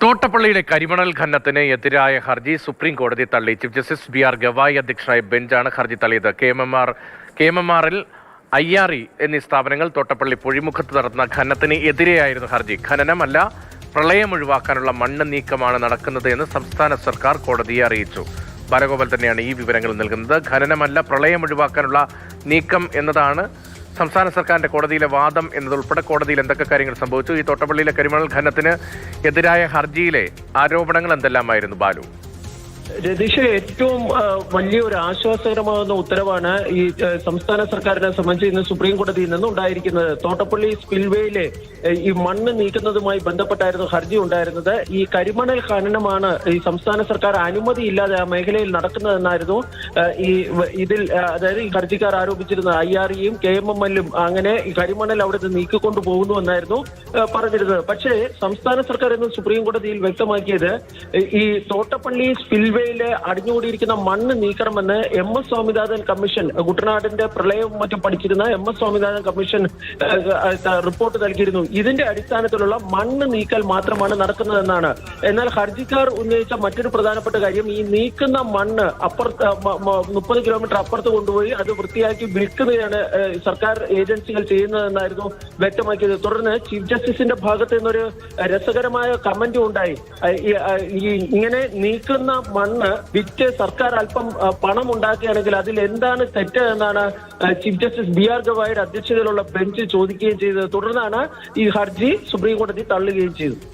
തോട്ടപ്പള്ളിയിലെ കരിമണൽ ഖനനത്തിന് എതിരായ ഹർജി സുപ്രീം കോടതി തള്ളി. ചീഫ് ജസ്റ്റിസ് BR ഗവായി അധ്യക്ഷനായ ബെഞ്ചാണ് ഹർജി തള്ളിയത്. KMMR IRE എന്നീ സ്ഥാപനങ്ങൾ തോട്ടപ്പള്ളി പൊഴിമുഖത്ത് നടത്തുന്ന ഖനനത്തിന് എതിരെയായിരുന്നു ഹർജി. ഖനനമല്ല, പ്രളയം ഒഴിവാക്കാനുള്ള മണ്ണ് നീക്കമാണ് നടക്കുന്നത് എന്ന് സംസ്ഥാന സർക്കാർ കോടതിയെ അറിയിച്ചു. ബാലഗോപാൽ തന്നെയാണ് ഈ വിവരങ്ങൾ നൽകുന്നത്. ഖനനമല്ല, പ്രളയം ഒഴിവാക്കാനുള്ള നീക്കം എന്നതാണ് സംസ്ഥാന സർക്കാരിന്റെ കോടതിയിലെ വാദം എന്നതുൾപ്പെടെ കോടതിയിൽ എന്തൊക്കെ കാര്യങ്ങൾ സംഭവിച്ചു? ഈ തോട്ടപ്പള്ളിയിലെ കരിമണൽ ഖനനത്തിന് എതിരായ ഹർജിയിലെ ആരോപണങ്ങൾ എന്തെല്ലാമായിരുന്നു ബാലു? രതീഷ്, ഏറ്റവും വലിയൊരു ആശ്വാസകരമാകുന്ന ഉത്തരവാണ് ഈ സംസ്ഥാന സർക്കാരിനെ സംബന്ധിച്ച് ഇന്ന് സുപ്രീം കോടതിയിൽ നിന്നുണ്ടായിരിക്കുന്നത്. തോട്ടപ്പള്ളി സ്പിൽവേയിലെ ഈ മണ്ണ് നീക്കുന്നതുമായി ബന്ധപ്പെട്ടായിരുന്നു ഹർജി ഉണ്ടായിരുന്നത്. ഈ കരിമണൽ ഖനനമാണ് ഈ സംസ്ഥാന സർക്കാർ അനുമതിയില്ലാതെ ആ മേഖലയിൽ നടക്കുന്നതെന്നായിരുന്നു ഇതിൽ അതായത് ഈ ഹർജിക്കാർ ആരോപിച്ചിരുന്നത്. IREയും KMMLും അങ്ങനെ ഈ കരിമണൽ അവിടെ നിന്ന് നീക്കിക്കൊണ്ടു പോകുന്നുവെന്നായിരുന്നു പറഞ്ഞിരുന്നത്. പക്ഷേ സംസ്ഥാന സർക്കാർ ഇന്ന് സുപ്രീം കോടതിയിൽ വ്യക്തമാക്കിയത് ഈ തോട്ടപ്പള്ളി സ്പിൽവേ അടിഞ്ഞുകൂടിയിരിക്കുന്ന മണ്ണ് നീക്കണമെന്ന് MS സ്വാമിനാഥൻ കമ്മീഷൻ, കുട്ടനാടിന്റെ പ്രളയവും മറ്റും പഠിച്ചിരുന്ന MS സ്വാമിനാഥൻ കമ്മീഷൻ റിപ്പോർട്ട് നൽകിയിരുന്നു. ഇതിന്റെ അടിസ്ഥാനത്തിലുള്ള മണ്ണ് നീക്കൽ മാത്രമാണ് നടക്കുന്നതെന്നാണ്. എന്നാൽ ഹർജിക്കാർ ഉന്നയിച്ച മറ്റൊരു പ്രധാനപ്പെട്ട കാര്യം, ഈ നീക്കുന്ന മണ്ണ് 30 കിലോമീറ്റർ അപ്പുറത്ത് കൊണ്ടുപോയി അത് വൃത്തിയാക്കി വിൽക്കുകയാണ് സർക്കാർ ഏജൻസികൾ ചെയ്യുന്നതെന്നായിരുന്നു വ്യക്തമാക്കിയത്. തുടർന്ന് ചീഫ് ജസ്റ്റിസിന്റെ ഭാഗത്ത് നിന്നൊരു രസകരമായ കമന്റും ഉണ്ടായി. ഇങ്ങനെ നീക്കുന്ന മണ്ണ് വിറ്റ് സർക്കാർ അല്പം പണം ഉണ്ടാക്കുകയാണെങ്കിൽ അതിൽ എന്താണ് തെറ്റ് എന്നാണ് ചീഫ് ജസ്റ്റിസ് BR ഗവായിയുടെ അധ്യക്ഷതയിലുള്ള ബെഞ്ച് ചോദിക്കുകയും ചെയ്തത്. തുടർന്നാണ് ഈ ഹർജി സുപ്രീം കോടതി തള്ളുകയും ചെയ്തത്.